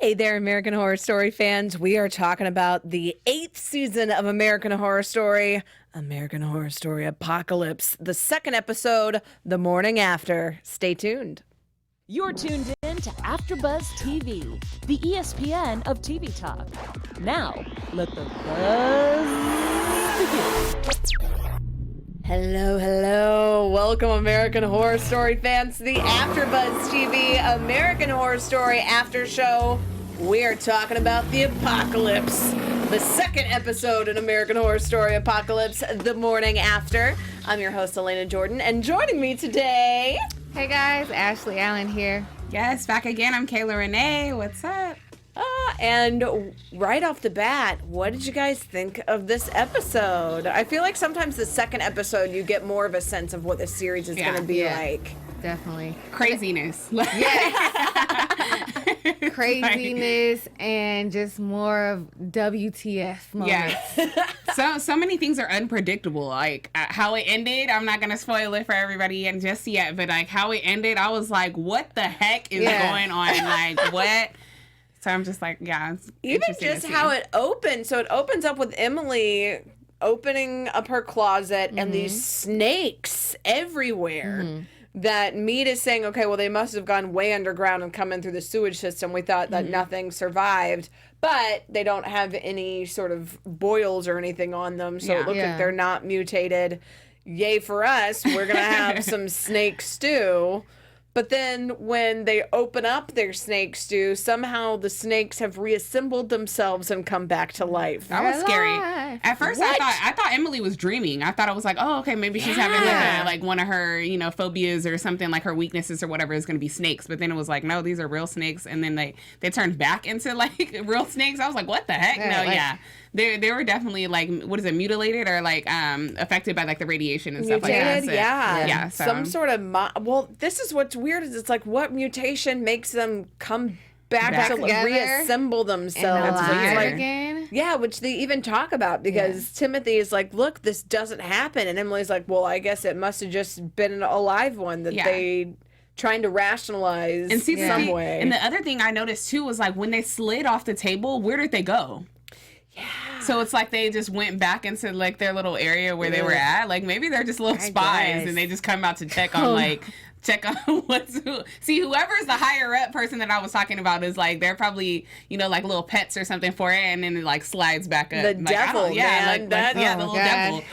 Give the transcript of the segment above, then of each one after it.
Hey there, American Horror Story fans. We are talking about the 8th season of American Horror Story, American Horror Story Apocalypse, the second episode, The Morning After. Stay tuned. You're tuned in to AfterBuzz TV, the ESPN of TV talk. Now, let the buzz begin. Hello. Welcome, American Horror Story fans, to the AfterBuzz TV American Horror Story After Show. We are talking about the apocalypse, the second episode in American Horror Story Apocalypse, The Morning After. I'm your host, Alana Jordan, and joining me today... Hey guys, Ashley Allen here. Yes, back again. I'm Kayla Renee. What's up? And right off the bat, what did you guys think of this episode? I feel like sometimes the second episode, you get more of a sense of what the series is going to be like. Definitely. Craziness. Yes. Craziness and just more of WTF moments. Yes. So many things are unpredictable. Like how it ended, I'm not going to spoil it for everybody and just yet, but like how it ended, I was like, what the heck is going on? Like, what? So I'm just like, it's even just how it opens. So it opens up with Emily opening up her closet and these snakes everywhere that Mead is saying, okay, well, they must have gone way underground and come in through the sewage system. We thought that nothing survived, but they don't have any sort of boils or anything on them. So it looks like they're not mutated. Yay for us. We're going to have some snake stew. But then when they open up their snake stew, somehow the snakes have reassembled themselves and come back to life. That was scary. At first, I thought Emily was dreaming. I thought it was like, oh, okay, maybe she's having like one of her, phobias or something, like her weaknesses or whatever is going to be snakes. But then it was like, no, these are real snakes. And then they turned back into like real snakes. I was like, what the heck? They were definitely like, what is it, mutilated or like affected by like the radiation and stuff like that. So, some sort of well, this is what's weird is it's like what mutation makes them come back to reassemble themselves. That's weird. Again. Yeah, which they even talk about because Timothy is like, look, this doesn't happen, and Emily's like, well, I guess it must have just been an alive one that they trying to rationalize in some way. And the other thing I noticed too was like when they slid off the table, where did they go? Yeah. So it's like they just went back into like their little area where they were at. Like maybe they're just little spies and they just come out to check on what's who. See, whoever's the higher up person that I was talking about is like they're probably like little pets or something for it, and then it like slides back up. The devil, man. The little devil.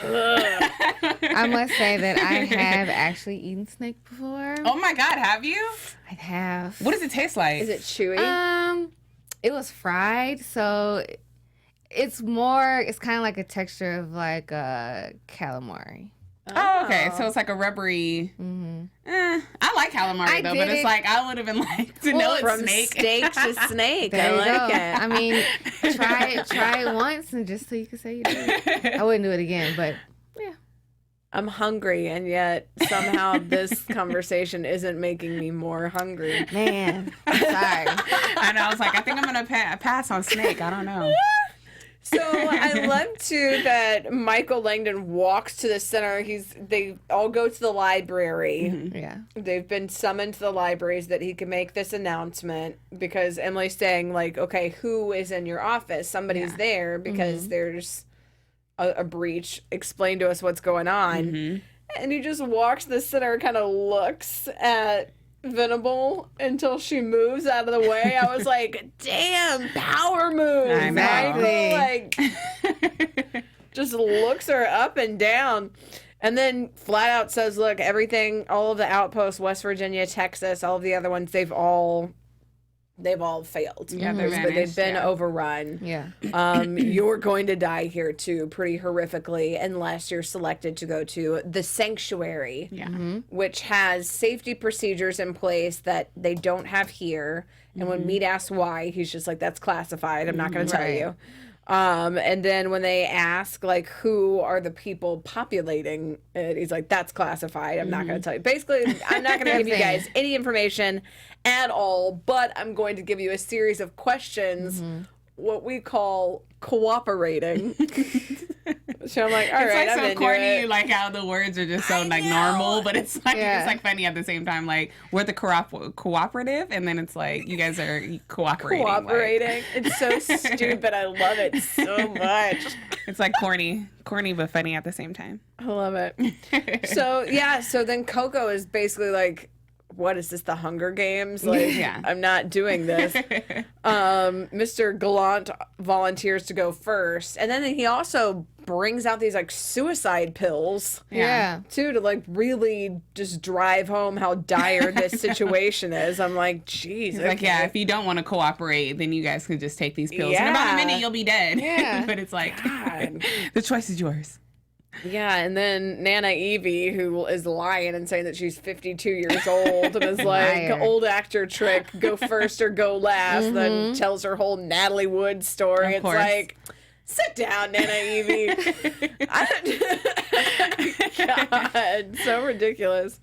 I must say that I have actually eaten snake before. Oh my God, have you? I have. What does it taste like? Is it chewy? It was fried, so it's kind of like a texture of like calamari. Oh, okay. So it's like a rubbery. I like calamari though, but it's like I would have been like to know it's from snake. Steak to snake. I like it. I mean, try it once and just so you can say you did it. I wouldn't do it again, but yeah. I'm hungry, and yet somehow this conversation isn't making me more hungry. Man, I'm sorry. I know. I was like, I think I'm gonna pass on snake. I don't know. So I love too that Michael Langdon walks to the center. They all go to the library. Yeah. They've been summoned to the library so that he can make this announcement because Emily's saying like, okay, who is in your office? Somebody's there because there's a breach. Explain to us what's going on. And he just walks to the center and kind of looks at Venable until she moves out of the way. I was like, damn, power move. I know. Michael, like, just looks her up and down. And then flat out says, look, everything, all of the outposts, West Virginia, Texas, all of the other ones, they've all failed. Yeah, they've been overrun. Yeah. You're going to die here too, pretty horrifically, unless you're selected to go to the sanctuary, which has safety procedures in place that they don't have here. And when Mead asks why, he's just like, that's classified. I'm not going to tell you. And then when they ask, like, who are the people populating it, he's like, that's classified. I'm not going to tell you. Basically, I'm not going to give you guys any information at all, but I'm going to give you a series of questions, what we call cooperating. So I'm like, all it's right, like I'm so into corny, it. like how the words are just so like normal, but it's like funny at the same time. Like we're the cooperative, and then it's like you guys are cooperating. Like, it's so stupid. I love it so much. It's like corny but funny at the same time. I love it. So then Coco is basically like, what is this, the Hunger Games? Like, I'm not doing this. Mr. Galan volunteers to go first. And then he also brings out these like suicide pills. Too, to like really just drive home how dire this situation is. I'm like, geez. He's like, if you don't want to cooperate, then you guys can just take these pills. In about a minute, you'll be dead. But it's like, the choice is yours. Yeah, and then Nana Evie, who is lying and saying that she's 52 years old and is like, old actor trick, go first or go last, then tells her whole Natalie Wood story. It's like, sit down, Nana Evie. God, so ridiculous.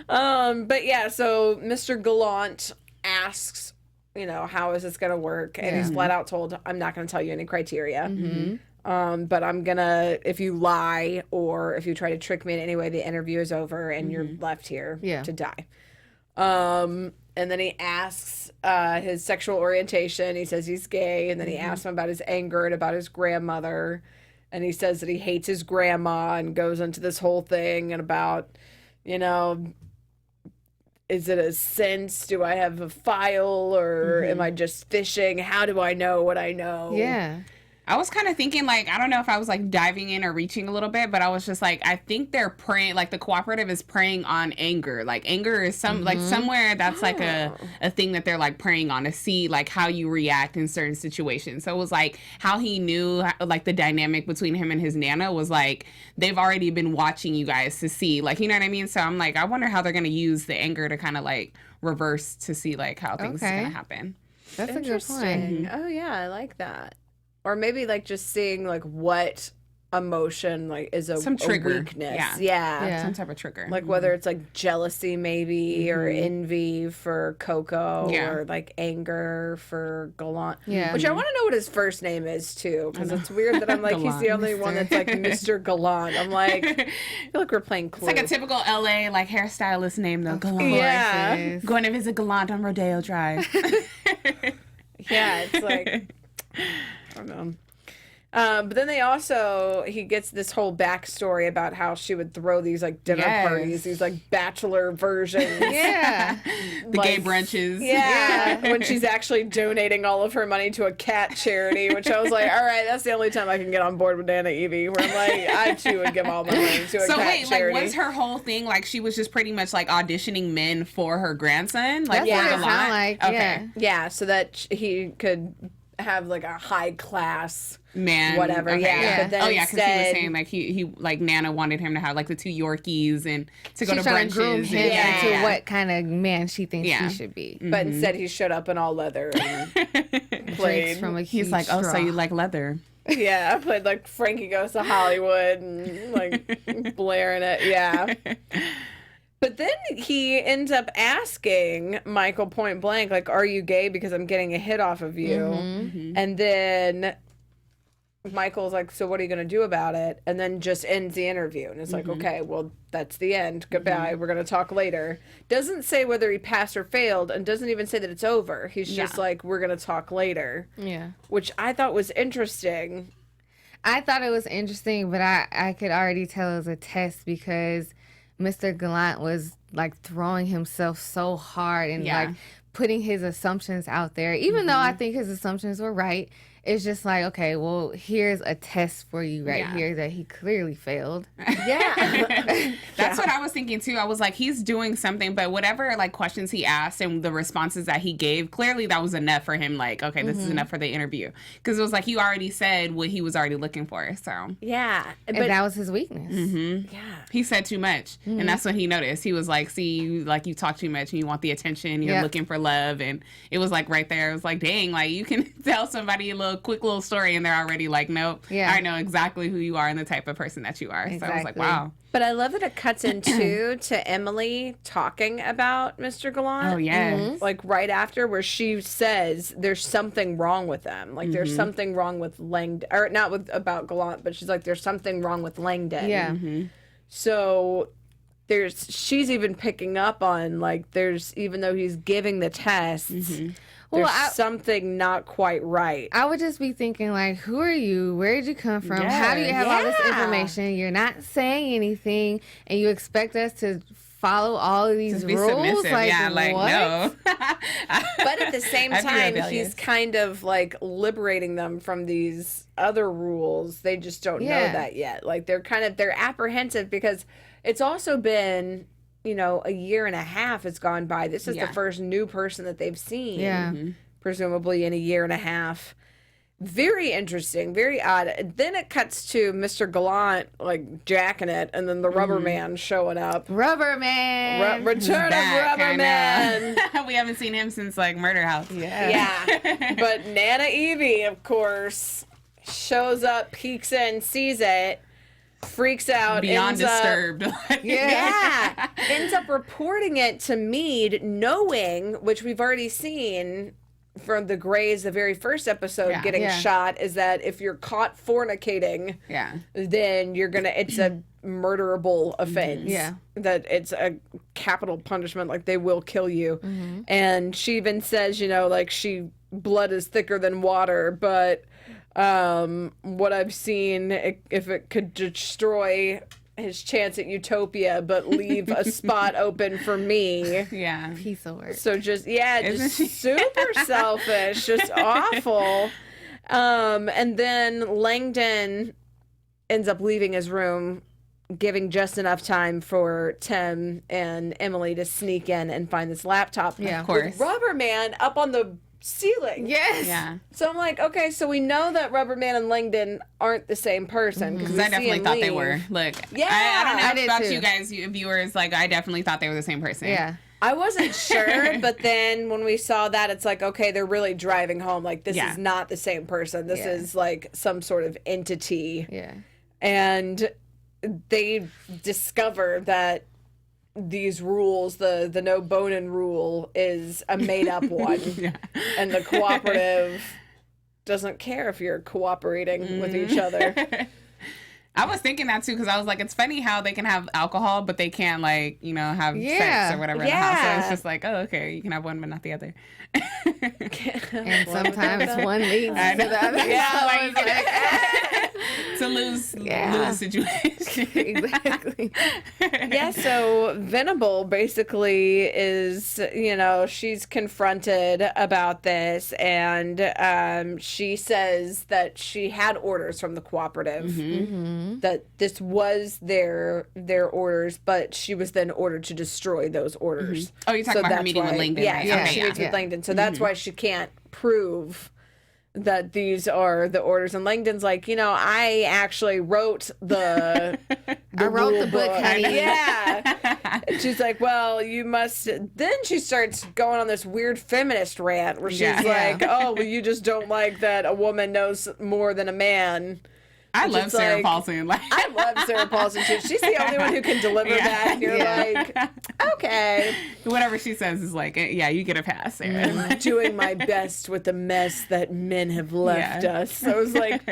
But yeah, so Mr. Gallant asks, how is this going to work? And he's flat out told, I'm not going to tell you any criteria. But I'm gonna, if you lie or if you try to trick me in any way, the interview is over and you're left here to die. And then he asks his sexual orientation. He says he's gay, and then he asks him about his anger and about his grandmother. And he says that he hates his grandma and goes into this whole thing and about, is it a sense? Do I have a file or am I just fishing? How do I know what I know? Yeah. I was kind of thinking, like, I don't know if I was, like, diving in or reaching a little bit, but I was just like, I think they're preying, like, the cooperative is preying on anger. Like, anger is like, somewhere that's, like, a thing that they're, like, preying on to see, like, how you react in certain situations. So it was, like, how he knew, like, the dynamic between him and his Nana was, like, they've already been watching you guys to see, like, you know what I mean? So I'm, like, I wonder how they're going to use the anger to kind of, like, reverse to see, like, how things are going to happen. That's a good point. Oh, yeah, I like that. Or maybe like just seeing like what emotion like is some trigger. A weakness. Yeah. Some type of trigger. Like whether it's like jealousy maybe or envy for Coco or like anger for Gallant. Yeah. Which I want to know what his first name is too, because it's weird that I'm like he's the only one that's like Mr. Gallant. I'm like, I feel like we're playing Clue. It's like a typical LA like hairstylist name though. Gallant. Yeah. Going to visit Gallant on Rodeo Drive. Yeah, it's like I don't know. But then he gets this whole backstory about how she would throw these like dinner parties, these like bachelor versions. Yeah. The gay brunches. Yeah. When she's actually donating all of her money to a cat charity, which I was like, all right, that's the only time I can get on board with Nana Evie, where I'm like, I too would give all my money to a cat charity. Like, was her whole thing like she was just pretty much like auditioning men for her grandson? Like, that's what it sounded like. Okay. Yeah, so that he could have like a high class man, whatever. Okay. Yeah. But then because he was saying like he like Nana wanted him to have like the 2 Yorkies and to go to brunches. To groom him into what kind of man she thinks he should be. But instead he showed up in all leather and played from a He's like, straw. oh, so you like leather? Yeah, I played like Frankie Goes to Hollywood and like blaring it. Yeah. But then he ends up asking Michael point blank, like, are you gay because I'm getting a hit off of you? And then Michael's like, so what are you going to do about it? And then just ends the interview. And it's like, okay, well, that's the end. Goodbye. We're going to talk later. Doesn't say whether he passed or failed and doesn't even say that it's over. He's just like, we're going to talk later. Yeah. Which I thought was interesting. I thought it was interesting, but I could already tell it was a test because Mr. Gallant was like throwing himself so hard and like putting his assumptions out there, even though I think his assumptions were right. It's just like, okay, well, here's a test for you here that he clearly failed. Yeah. That's what I was thinking too. I was like, he's doing something, but whatever like questions he asked and the responses that he gave, clearly that was enough for him. Like, okay, this is enough for the interview. Because it was like, he already said what he was already looking for. So yeah. But that was his weakness. Yeah. He said too much. And that's what he noticed. He was like, see, you talk too much and you want the attention. You're looking for love, and it was like right there. It was like, dang, like you can tell somebody a quick little story and they're already like, nope, I know exactly who you are and the type of person that you are. Exactly. So I was like, wow. But I love that it cuts into to Emily talking about Mr. Galan. Oh, yeah. Like right after, where she says there's something wrong with them. Like there's something wrong with Langdon. Or not with about Galan, but she's like, there's something wrong with Langdon. Yeah. So she's even picking up on, like, even though he's giving the tests, there's something not quite right. I would just be thinking, like, who are you? Where did you come from? How do you have all this information? You're not saying anything, and you expect us to follow all of these rules? Submissive. Like, what? No. But at the same time, he's kind of, like, liberating them from these other rules. They just don't know that yet. Like, they're apprehensive because it's also been, a year and a half has gone by. This is the first new person that they've seen. Yeah. Presumably in a year and a half. Very interesting, very odd. Then it cuts to Mr. Galan, like, jacking it, and then the Rubber Man showing up. Rubber Man! Return of Rubber Man! We haven't seen him since, like, Murder House. Yeah. But Nana Evie, of course, shows up, peeks in, sees it, freaks out, beyond disturbed. Ends up reporting it to Meade, knowing, which we've already seen from the Greys, the very first episode, getting shot, is that if you're caught fornicating, then it's a murderable offense. That it's a capital punishment, like they will kill you. And she even says, like, blood is thicker than water, but what I've seen, if it could destroy his chance at utopia, but leave a spot open for me. Yeah. Piece of work. So just super selfish, just awful. And then Langdon ends up leaving his room, giving just enough time for Tim and Emily to sneak in and find this laptop. Yeah, of course. With Rubber Man up on the ceiling. Yes. Yeah. So I'm like, okay, so we know that Rubber Man and Langdon aren't the same person. Because I definitely thought they were. Look, I don't know about you guys, viewers. Like, I definitely thought they were the same person. Yeah. I wasn't sure, but then when we saw that, it's like, okay, they're really driving home. Like, this is not the same person. This is like some sort of entity. Yeah. And they discover that these rules, the no boning rule, is a made up one. And the cooperative doesn't care if you're cooperating with each other. I was thinking that too, because I was like, it's funny how they can have alcohol, but they can't, like, have sex or whatever in the house. So it's just like, oh, okay, you can have one, but not the other. And sometimes one leads to the other. It's a lose situation. Exactly. So Venable basically is, she's confronted about this, and she says that she had orders from the cooperative, that this was their orders, but she was then ordered to destroy those orders. Oh, you're talking about her meeting with Langdon. She meets with Langdon. So that's why she can't prove that these are the orders. And Langdon's like, I actually wrote the book, honey. And she's like, well, you must. Then she starts going on this weird feminist rant where she's like, oh, well, you just don't like that a woman knows more than a man. I love Sarah Paulson. I love Sarah Paulson too. She's the only one who can deliver that. And you're like, okay. Whatever she says is like, you get a pass, Sarah. Doing my best with the mess that men have left us. So it was like,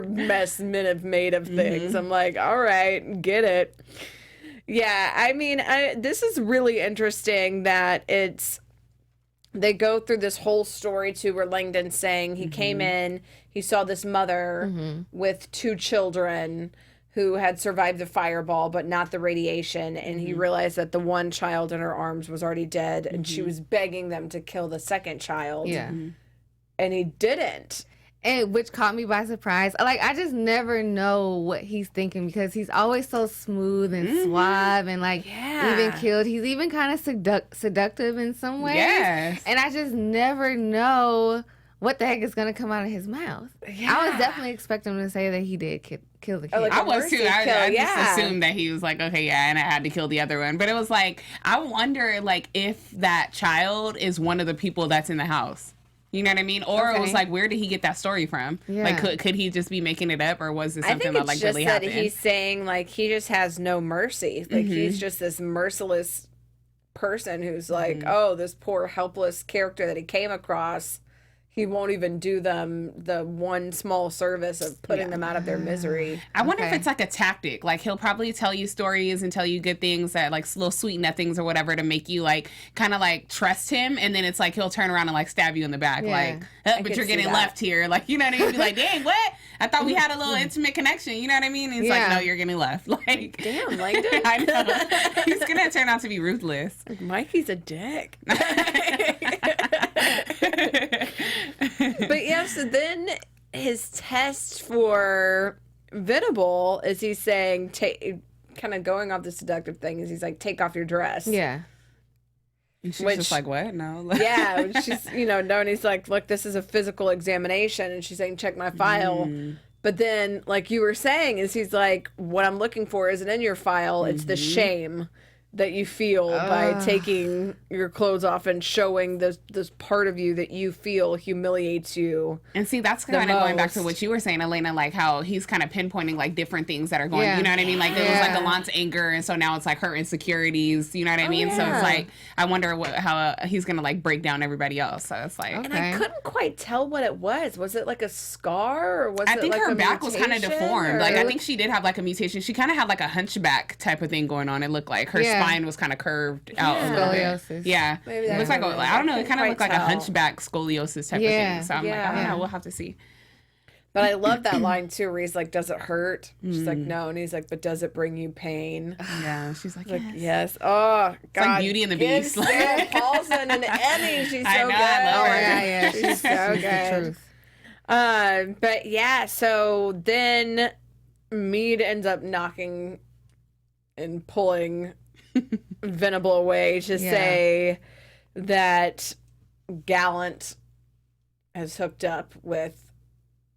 mess men have made of things. I'm like, all right, get it. Yeah, I mean, this is really interesting that they go through this whole story too, where Langdon's saying he came in, he saw this mother with 2 children who had survived the fireball but not the radiation, and he realized that the one child in her arms was already dead, and she was begging them to kill the second child. Yeah. And he didn't. And which caught me by surprise. Like, I just never know what he's thinking, because he's always so smooth and suave and, like, even killed. He's even kind of seductive in some ways. Yes. And I just never know what the heck is going to come out of his mouth. Yeah. I was definitely expecting him to say that he did kill the kid. like I was too. I yeah. just assumed that he was like, okay, yeah, and I had to kill the other one. But it was like, I wonder, like, if that child is one of the people that's in the house. You know what I mean? Or it was like, where did he get that story from? Yeah. Like, could he just be making it up, or was it something that like really happened? I think it's just that he's saying like he just has no mercy. Like he's just this merciless person who's like, oh, this poor helpless character that he came across. He won't even do them the one small service of putting them out of their misery. I wonder if it's like a tactic. Like, he'll probably tell you stories and tell you good things, that like little sweet nothings or whatever, to make you like kind of like trust him. And then it's like he'll turn around and like stab you in the back. Like, but you're getting left here. Like, you know what I mean? Be like, dang, what? I thought we had a little intimate connection. You know what I mean? And he's like, no, you're getting left. Like, damn, Langdon. I know. He's going to turn out to be ruthless. Mikey's a dick. But yeah, so then his test for Venable is he's saying, kind of going off the seductive thing, is he's like, take off your dress. Yeah. And she's just like, what? No. Yeah, she's, no, and he's like, look, this is a physical examination. And she's saying, check my file. But then, like you were saying, is he's like, what I'm looking for isn't in your file. It's the shame that you feel by taking your clothes off and showing this part of you that you feel humiliates you. And see, that's kind of going back to what you were saying, Elena, like how he's kind of pinpointing like different things that are going, you know what I mean? Like there was like Galan's anger, and so now it's like her insecurities, you know what I mean? So it's like, I wonder how he's going to like break down everybody else. So it's like. And I couldn't quite tell what it was. Was it like a scar, or was it like a mutation? I think her back was kind of deformed. Like I think she did have like a mutation. She kind of had like a hunchback type of thing going on. It looked like her spine was kind of curved out a little bit. Yeah. It looks like, I don't know, it kind of looked like a hunchback scoliosis type of thing. So I'm like, I don't know, we'll have to see. But I love that line too, where he's like, does it hurt? She's like, no. And he's like, but does it bring you pain? Yeah. She's like, yes. Oh, God. It's like Beauty and the Beast. Sarah Paulson and Emmy. She's so good. I love her. Yeah. She's so good. But yeah, so then Meade ends up knocking and pulling Venable away to say that Gallant has hooked up with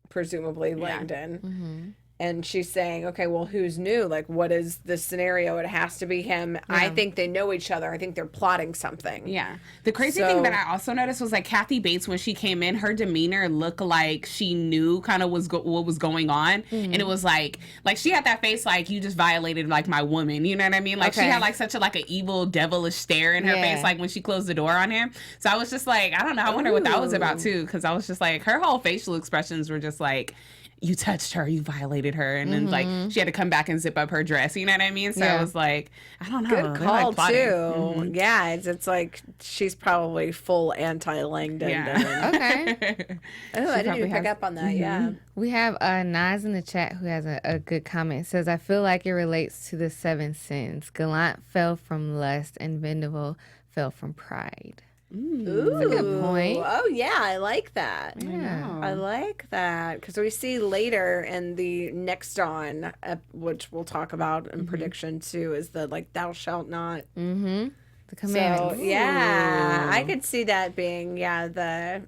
presumably Langdon. And she's saying, okay, well, who's new? Like, what is the scenario? It has to be him. I think they know each other. I think they're plotting something. Yeah. The crazy thing that I also noticed was, like, Kathy Bates, when she came in, her demeanor looked like she knew kind of what was going on. And it was like she had that face like, you just violated, like, my woman. You know what I mean? Like, she had, like, such an evil, devilish stare in her face, like, when she closed the door on him. So I was just like, I don't know. I wonder what that was about, too. Because I was just like, her whole facial expressions were just like, you touched her, you violated her, and then like she had to come back and zip up her dress. You know what I mean? So I was like, I don't know. Good call too. Yeah, it's like she's probably full anti-Langdon. Yeah. Okay. Oh, I didn't even pick up on that. Yeah. We have Naz in the chat who has a good comment. It says, I feel like it relates to the 7 sins. Gallant fell from lust, and Venable fell from pride. Ooh, that's a good point. Oh yeah, I like that. Yeah, I like that because we see later in the next on, which we'll talk about in prediction too, is the like thou shalt not. The commandments. So yeah, I could see that being the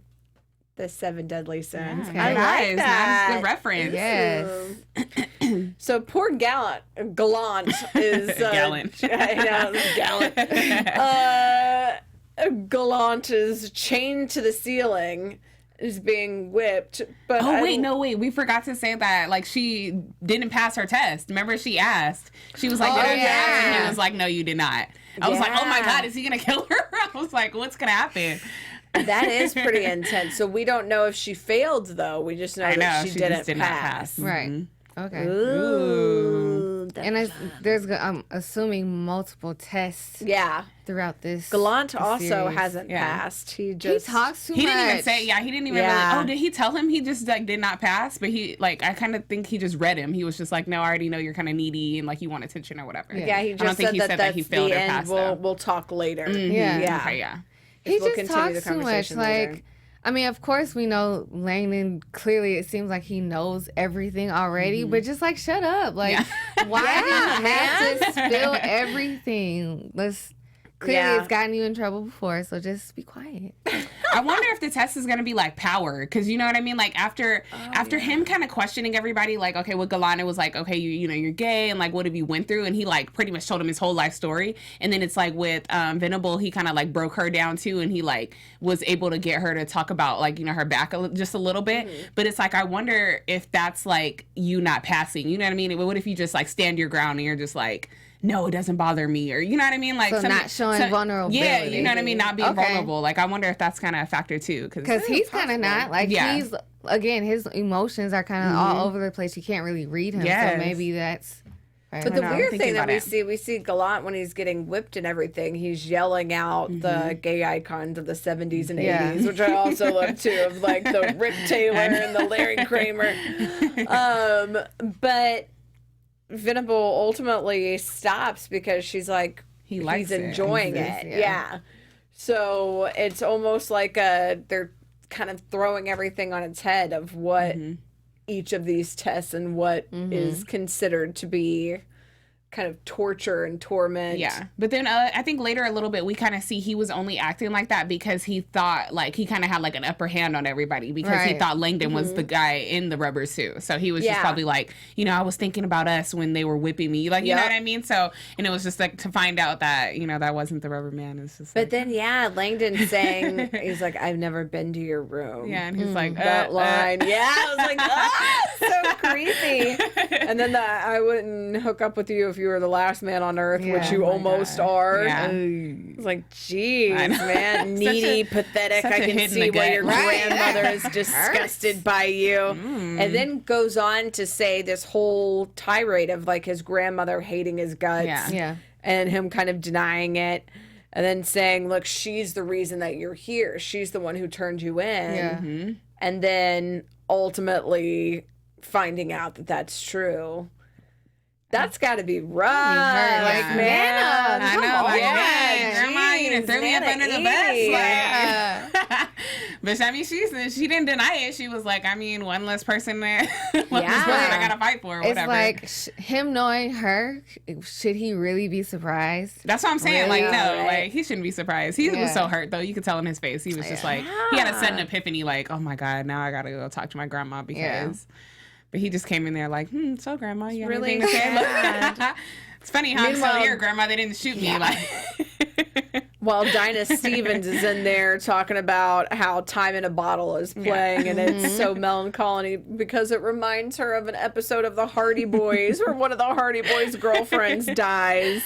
7 deadly sins. Yeah, I like that. That's a good reference. Yes. So poor Gallant is Gallant. Gallant. Gallant is chained to the ceiling, is being whipped. But wait, we forgot to say that like she didn't pass her test. Remember, she asked. She was like, did I pass? And he was like, no, you did not. I was like, oh my God, is he gonna kill her? I was like, what's gonna happen? That is pretty intense. So we don't know if she failed though. We just know that she didn't did pass. Right. Okay. Ooh. And there's I'm assuming multiple tests. Yeah. Throughout this. Gallant also series. hasn't passed. He talks too much. He didn't even say. Yeah, he didn't even really. Oh, did he tell him he just like did not pass? But he like I kind of think he just read him. He was just like, no, I already know you're kind of needy and like you want attention or whatever. Yeah, he just said that he failed or passed. We'll talk later. Yeah. Okay, yeah. He just talks too much. Like, I mean, of course we know Langdon. Clearly, it seems like he knows everything already. But just like, shut up. Like, why do you have to spill everything? Let's Clearly, it's gotten you in trouble before, so just be quiet. I wonder if the test is going to be like power, because you know what I mean? Like after him kind of questioning everybody, like, okay, with Galan, it was like, okay, you know, you're gay, and like, what have you went through? And he like pretty much told him his whole life story. And then it's like with Venable, he kind of like broke her down too, and he like was able to get her to talk about like, you know, her back just a little bit. But it's like, I wonder if that's like you not passing, you know what I mean? What if you just like stand your ground and you're just like, no, it doesn't bother me, or you know what I mean, like so not showing vulnerability. Yeah, you know what I mean, not being vulnerable. Like I wonder if that's kind of a factor too, because he's kind of not like he's again his emotions are kind of all over the place. You can't really read him, so maybe that's. But the weird thing that we see Gallant when he's getting whipped and everything, he's yelling out the gay icons of the 70s and 80s, which I also love too, of like the Rick Taylor and the Larry Kramer. But Venable ultimately stops because she's like, he's enjoying it. Yeah. So it's almost like they're kind of throwing everything on its head of what each of these tests and what is considered to be kind of torture and torment. Yeah. But then I think later a little bit we kind of see he was only acting like that because he thought like he kind of had like an upper hand on everybody because he thought Langdon was the guy in the rubber suit. So he was just probably like, you know, I was thinking about us when they were whipping me. Like, you know what I mean? So, and it was just like to find out that, you know, that wasn't the rubber man. It's just but then, Langdon saying, he's like, I've never been to your room. Yeah. And he's like, that line. Yeah. I was like, so creepy. And then I wouldn't hook up with you if you were the last man on earth, which you almost are. Yeah. It's like, geez, man, needy, pathetic. I can see why your grandmother is disgusted by you. And then goes on to say this whole tirade of like his grandmother hating his guts and him kind of denying it. And then saying, look, she's the reason that you're here. She's the one who turned you in. And then ultimately finding out that that's true. That's got to be rough. Like, man, I know. Like, Grandma, you done threw me up under the bus. Like, but I mean, she didn't deny it. She was like, I mean, one less person there. One less person I got to fight for, or whatever. It's like, him knowing her, should he really be surprised? That's what I'm saying. Really? Like, no, like, he shouldn't be surprised. He was so hurt, though. You could tell in his face. He was just like, he had a sudden epiphany, like, oh my God, now I got to go talk to my grandma because... But he just came in there like, so Grandma, you have anything to say? It's funny how I'm still here, Grandma. They didn't shoot me. Like, while Dinah Stevens is in there talking about how Time in a Bottle is playing, and it's so melancholy because it reminds her of an episode of the Hardy Boys where one of the Hardy Boys' girlfriends dies.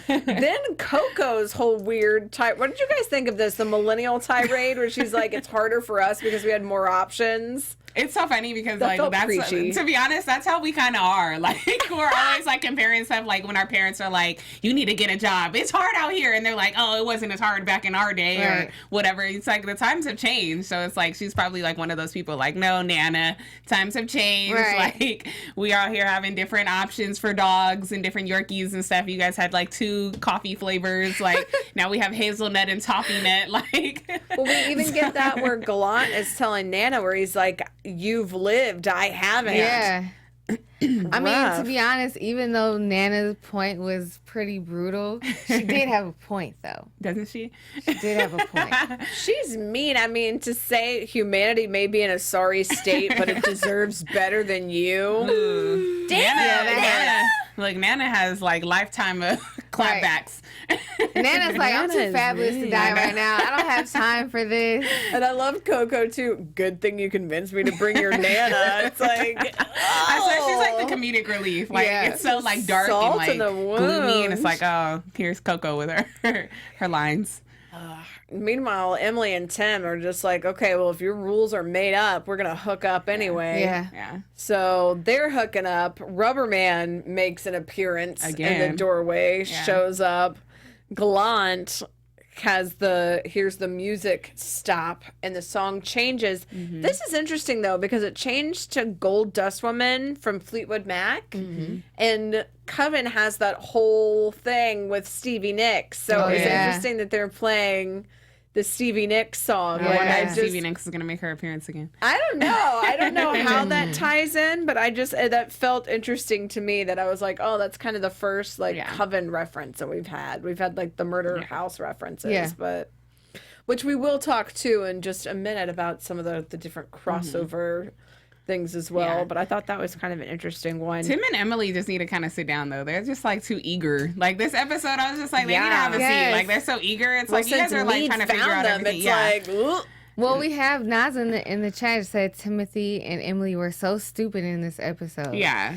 Then Coco's whole weird what did you guys think of this? The millennial tirade where she's like, it's harder for us because we had more options. It's so funny because like that's to be honest, that's how we kind of are. Like we're always like comparing stuff. Like when our parents are like, "You need to get a job. It's hard out here," and they're like, "Oh, it wasn't as hard back in our day or whatever." It's like the times have changed. So it's like she's probably like one of those people like, "No, Nana, times have changed. Like we are out here having different options for dogs and different Yorkies and stuff. You guys had like 2 coffee flavors. Like now we have hazelnut and toffee nut. Like well, we even get that where Gallant is telling Nana where he's like, you've lived, I haven't. Yeah. I mean, to be honest, even though Nana's point was pretty brutal, she did have a point, though. Doesn't she? She did have a point. She's mean. I mean, to say humanity may be in a sorry state, but it deserves better than you. Damn. Nana. Like, Nana has, like, lifetime of clapbacks. Nana's like, I'm too fabulous to die right now. I don't have time for this. And I love Coco, too. Good thing you convinced me to bring your Nana. It's like, I swear she's like the comedic relief. Like, it's so, like, dark and, like, gloomy. And it's like, oh, here's Coco with her lines. Meanwhile, Emily and Tim are just like, okay, well, if your rules are made up, we're going to hook up anyway. Yeah. So they're hooking up. Rubberman makes an appearance in the doorway, shows up. Gallant has here's the music stop, and the song changes. This is interesting, though, because it changed to Gold Dust Woman from Fleetwood Mac. And Keven has that whole thing with Stevie Nicks. So it's interesting that they're playing the Stevie Nicks song. I wonder And if Stevie Nicks is going to make her appearance again. I don't know. I don't know how that ties in, but that felt interesting to me that I was like, oh, that's kind of the first like Coven reference that we've had. We've had like the Murder House references, but which we will talk to in just a minute about some of the different crossover things as well. But I thought that was kind of an interesting one. Tim and Emily just need to kind of sit down though. They're just like too eager. Like this episode, I was just like, they need to have a seat. Like they're so eager. It's like you guys are like trying to figure out everything. It's like, ugh. Well, we have Naz in the chat said Timothy and Emily were so stupid in this episode. Yeah.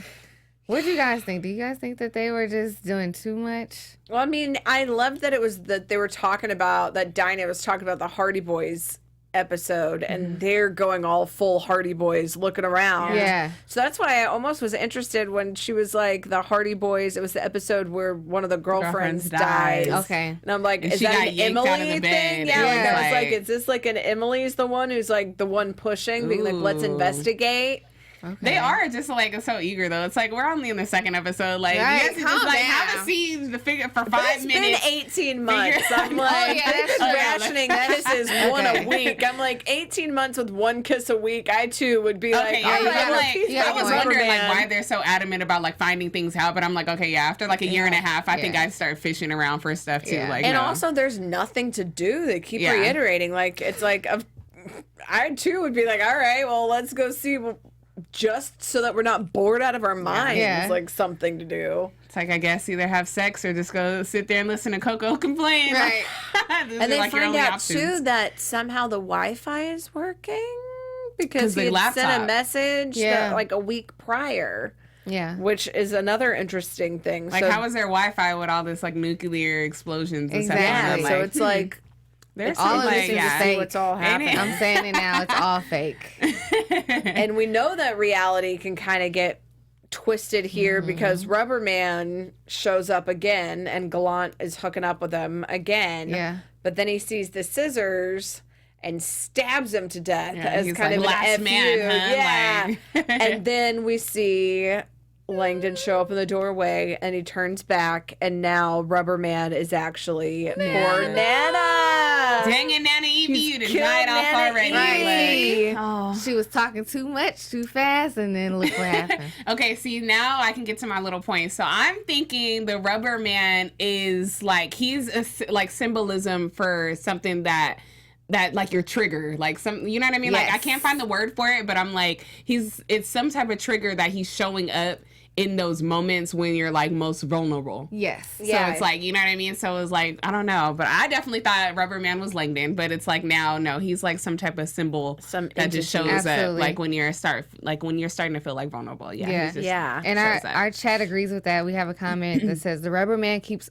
What do you guys think? Do you guys think that they were just doing too much? Well, I mean, I loved that it was that they were talking about, that Dinah was talking about the Hardy Boys episode, and they're going all full Hardy Boys looking around. Yeah. So that's why I almost was interested when she was like, the Hardy Boys, it was the episode where one of the girlfriends dies. Okay. And I'm like, And is she that got an yanked out of Emily the thing? bed. Yeah, like, I was Like- like, is this like an Emily's the one who's like the one pushing, being like, let's investigate? Okay. They are just like so eager though. It's like we're only in the second episode. Like Right, you guys can calm just like down. have a seat to figure for 5 It's minutes. been 18 months. I'm like, Oh, yeah, they've that's been true. rationing kisses one a week. I'm like, 18 months with one kiss a week, I too would be like, Okay, all yeah, right, I'm well, like, he's yeah, I got was one wondering man. like why they're so adamant about like finding things out, but I'm like, okay, yeah, after like a year and a half, I think Yeah. I start fishing around for stuff too. Yeah. Like, And no. also, there's nothing to do. They keep Yeah. reiterating. Like, it's like, I too would be like, all right, well, let's go see, just so that we're not bored out of our minds. Yeah. Like, something to do. It's like I guess either have sex or just go sit there and listen to Coco complain. Right. Those And are, they like, your find only out, options. too, that somehow the Wi-Fi is working because 'Cause he the had sent laptop. a message Yeah. like a week prior. Yeah. Which is another interesting thing. Like, how is there Wi-Fi with all this like nuclear explosions and stuff? Exactly. Yeah, so it's like there's all some, of like, this is yeah. fake. what's all Ain't happening. it? I'm saying it now. It's all fake. And we know that reality can kind of get twisted here because Rubber Man shows up again and Gallant is hooking up with him again. Yeah. But then he sees the scissors and stabs him to death Yeah, as he's kind like, of "Last an F man, you." huh? Yeah. Like- And then we see Langdon show up in the doorway and he turns back and now Rubber Man is actually poor Nana. Dang it, Nana Evie, you done killed died off Nana already. Evie. Like, oh. She was talking too much, too fast, and then look what happened. Okay, see, now I can get to my little point. So I'm thinking the Rubber Man is like, he's like symbolism for something that like your trigger, like some, you know what I mean? Like I Yes. can't find the word for it, but I'm like, it's some type of trigger that he's showing up in those moments when you're like most vulnerable. Yes. So Yeah. it's like, you know what I mean? So it's like, I don't know, but I definitely thought Rubber Man was Langdon, but it's like now, no, he's like some type of symbol Some that just entity. shows up Absolutely. like when you're starting to feel like vulnerable. Yeah. Yeah. he's just Yeah. And shows up. our chat agrees with that. We have a comment that says the Rubber Man keeps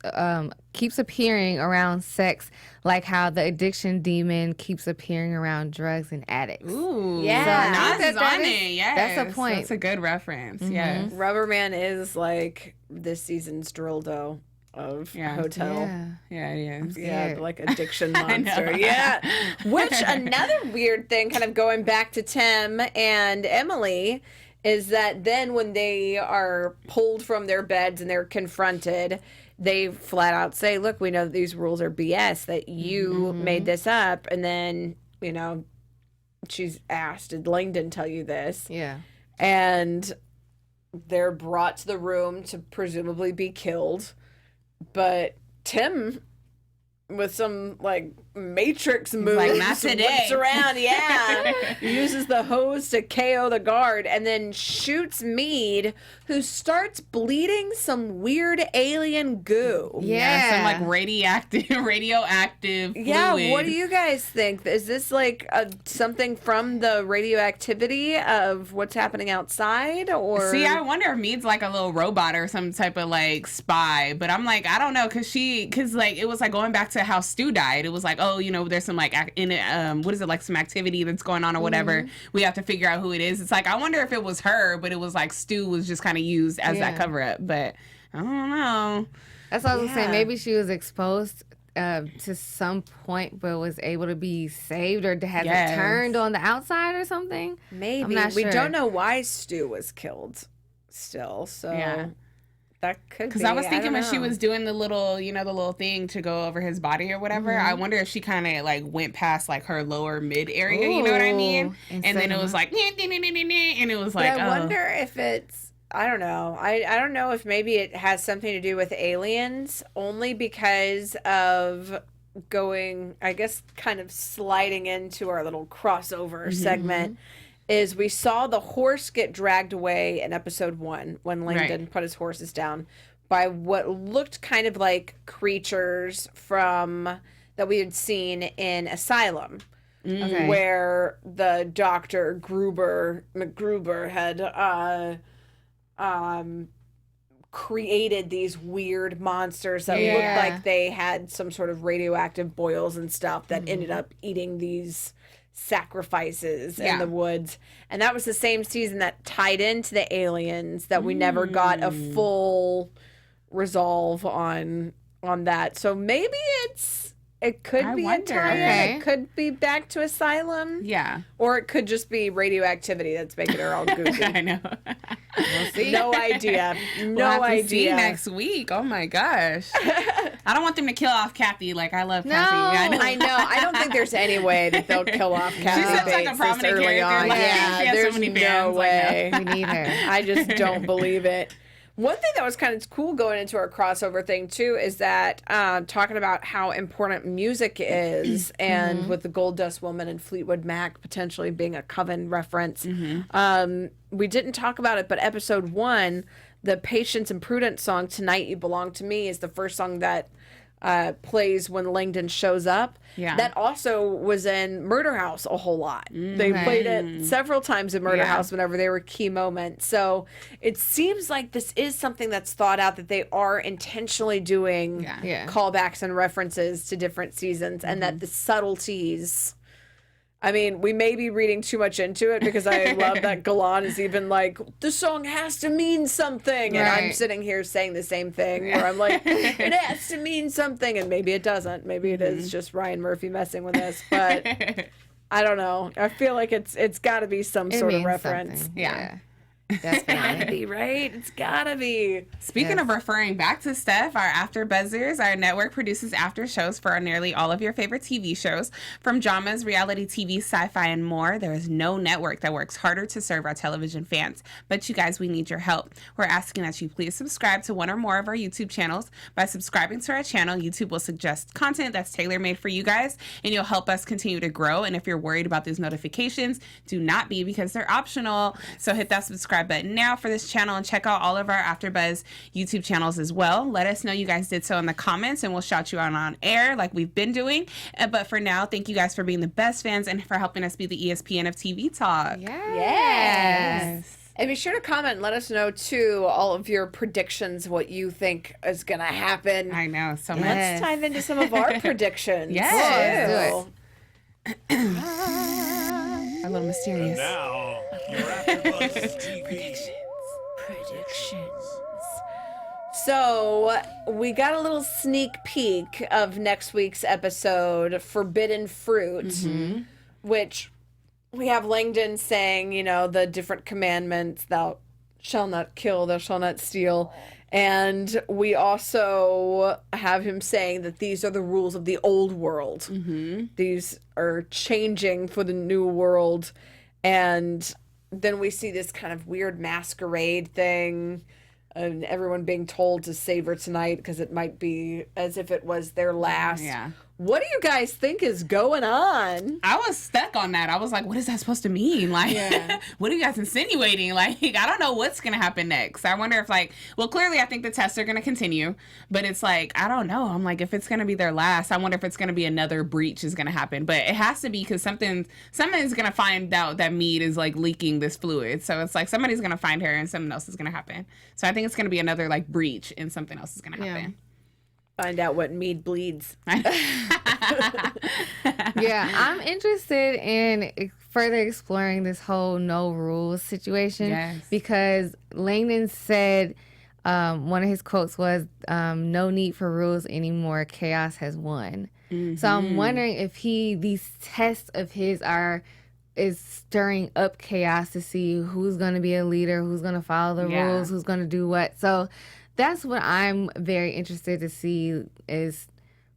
appearing around sex, like how the addiction demon keeps appearing around drugs and addicts. Ooh. Yeah. So I Nas think is that on is- it. Yes. that's a point. That's a good reference. Yes. Rubber Man is like this season's dildo of Yeah. Hotel. Yeah. Yeah, yeah. Yeah, scared. like addiction I know. monster. Yeah. Which another weird thing, kind of going back to Tim and Emily, is that then when they are pulled from their beds and they're confronted, they flat out say, look, we know that these rules are BS, that you made this up. And then, you know, she's asked, did Langdon tell you this? Yeah. And they're brought to the room to presumably be killed. But Tim, with some like Matrix moves, like, "Not today." whips around, uses the hose to KO the guard, and then shoots Meade, who starts bleeding some weird alien goo. Yeah. Some like radioactive fluid. Yeah, what do you guys think? Is this like something from the radioactivity of what's happening outside, or See, I wonder if Mead's like a little robot or some type of like spy, but I'm like, I don't know, cause like it was like going back to how Stu died. It was like, oh, you know, there's some like what is it, like some activity that's going on or whatever. We have to figure out who it is. It's like, I wonder if it was her, but it was like Stu was just kind of used as that cover up. But I don't know. That's what I was Yeah. saying. Maybe she was exposed to some point, but was able to be saved or has Yes. it turned on the outside or something. maybe I'm not we sure. don't know why Stu was killed still, so Yeah. That could be. Because I was thinking when she was doing the little, the little thing to go over his body or whatever, I wonder if she kind of like went past like her lower mid area, you know what I mean? And then it was like, and it was like, I wonder if it's, I don't know. I don't know if maybe it has something to do with aliens, only because of going, I guess, kind of sliding into our little crossover segment. Is we saw the horse get dragged away in episode 1 when Langdon put his horses down by what looked kind of like creatures from that we had seen in Asylum, where the Dr. McGruber had created these weird monsters that looked like they had some sort of radioactive boils and stuff that ended up eating these sacrifices in the woods. And that was the same season that tied into the aliens that we never got a full resolve on that. So maybe it could be a tie-in. It could be back to Asylum. Yeah. Or it could just be radioactivity that's making her all goofy. I know. We'll see. No idea. We'll have to see next week. Oh my gosh. I don't want them to kill off Kathy. Like, I love Kathy. I know. I don't think there's any way that they'll kill off Kathy. She's such like a prominent character. Like, there's so many no way. We need her. I just don't believe it. One thing that was kind of cool going into our crossover thing, too, is that talking about how important music is, and with the Gold Dust Woman and Fleetwood Mac potentially being a Coven reference. We didn't talk about it, but episode 1, the Patience and Prudence song, Tonight You Belong to Me, is the first song that plays when Langdon shows up. Yeah. That also was in Murder House a whole lot. They played it several times in Murder House whenever they were key moments. So it seems like this is something that's thought out, that they are intentionally doing callbacks and references to different seasons, and that the subtleties... I mean, we may be reading too much into it, because I love that Galan is even like, the song has to mean something. And I'm sitting here saying the same thing, where I'm like, it has to mean something. And maybe it doesn't. Maybe it is just Ryan Murphy messing with us. But I don't know. I feel like it's got to be some sort of reference. Something. Yeah. It's gotta be, right? It's gotta be. Speaking of referring back to Steph, our AfterBuzzers, our network produces after shows for nearly all of your favorite TV shows. From dramas, reality TV, sci-fi, and more, there is no network that works harder to serve our television fans. But you guys, we need your help. We're asking that you please subscribe to one or more of our YouTube channels. By subscribing to our channel, YouTube will suggest content that's tailor-made for you guys, and you'll help us continue to grow. And if you're worried about these notifications, do not be, because they're optional. So hit that subscribe button now for this channel, and check out all of our AfterBuzz YouTube channels as well. Let us know you guys did so in the comments, and we'll shout you out on air like we've been doing. But for now, thank you guys for being the best fans and for helping us be the ESPN of TV talk. Yes. And be sure to comment and let us know, too, all of your predictions, what you think is going to happen. I know, so much. Let's dive into some of our predictions. Yes. Do it. A little mysterious. And now, your AfterBuzz TV predictions. So, we got a little sneak peek of next week's episode, Forbidden Fruit, which we have Langdon saying, the different commandments, thou shalt not kill, thou shalt not steal. And we also have him saying that these are the rules of the old world. These are changing for the new world. And then we see this kind of weird masquerade thing, and everyone being told to savor tonight because it might be as if it was their last. Yeah. What do you guys think is going on? I was stuck on that. I was like, what is that supposed to mean? Like, what are you guys insinuating? Like, I don't know what's going to happen next. I wonder if, clearly I think the tests are going to continue, but it's like, I don't know. I'm like, if it's going to be their last, I wonder if it's going to be another breach is going to happen. But it has to be, because somebody's going to find out that Mead is, leaking this fluid. So it's like somebody's going to find her and something else is going to happen. So I think it's going to be another, breach, and something else is going to happen. Find out what Mead bleeds. Yeah, I'm interested in further exploring this whole no rules situation, because Langdon said one of his quotes was, no need for rules anymore, chaos has won. So I'm wondering if these tests of his is stirring up chaos to see who's going to be a leader, who's going to follow the rules, who's going to do what. So that's what I'm very interested to see is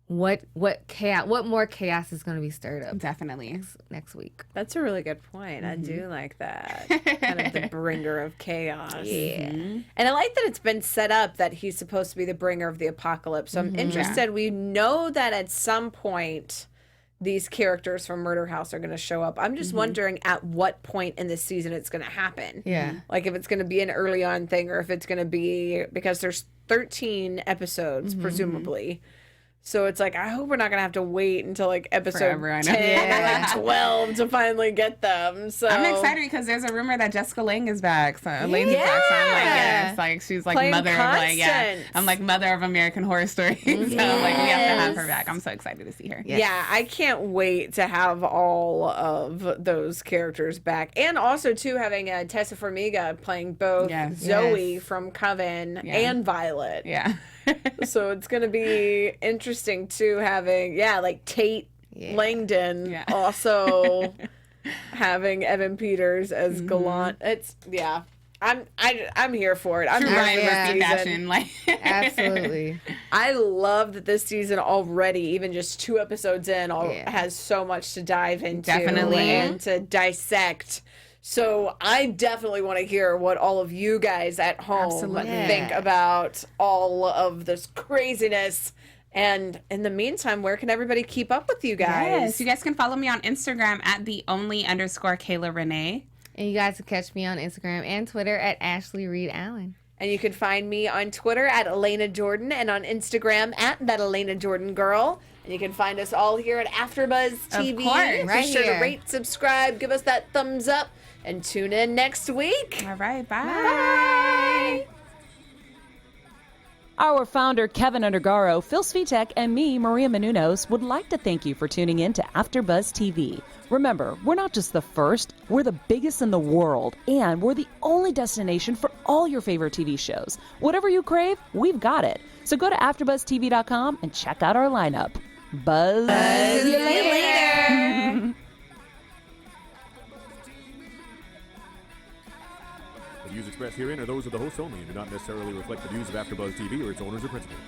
what more chaos is going to be stirred up Definitely. next week. That's a really good point. I do like that. Kind of the bringer of chaos. Yeah. And I like that it's been set up that he's supposed to be the bringer of the apocalypse. So I'm interested. We know that at some point these characters from Murder House are going to show up. I'm just wondering at what point in this season it's going to happen. Yeah. Like if it's going to be an early on thing or if it's going to be, because there's 13 episodes, presumably. So it's like, I hope we're not going to have to wait until like episode Forever, I know. 10 or 12 to finally get them. So I'm excited because there's a rumor that Jessica Lange is back. So Elaine's back. So I'm like, yes. Like she's like Playing mother of like, Constance. I'm like mother of American Horror Story. So like we have to have her back. I'm so excited to see her. Yes. Yeah, I can't wait to have all of those characters back. And also, too, having Tessa Farmiga playing both Zoe from Coven and Violet. Yeah. So it's going to be interesting, too, having, like Tate Langdon also having Evan Peters as Gallant. It's, I'm here for it. I'm True here Ryan for this Murphy season. fashion. Like Absolutely. I love that this season already, even just 2 episodes in, has so much to dive into. Definitely. And to dissect. So I definitely want to hear what all of you guys at home think about all of this craziness. And in the meantime, where can everybody keep up with you guys? Yes, you guys can follow me on Instagram at @_Kayla Renee. And you guys can catch me on Instagram and Twitter at Ashley Reed Allen. And you can find me on Twitter at Alana Jordan and on Instagram at that Alana Jordan girl. And you can find us all here at AfterBuzz TV. Of course. Right Be sure here. to rate, subscribe, give us that thumbs up, and tune in next week. All right, bye. Bye. Our founder, Keven Undergaro, Phil Svitek, and me, Maria Menounos, would like to thank you for tuning in to AfterBuzz TV. Remember, we're not just the first, we're the biggest in the world, and we're the only destination for all your favorite TV shows. Whatever you crave, we've got it. So go to AfterBuzzTV.com and check out our lineup. Buzz you later. The views expressed herein are those of the hosts only and do not necessarily reflect the views of AfterBuzz TV or its owners or principals.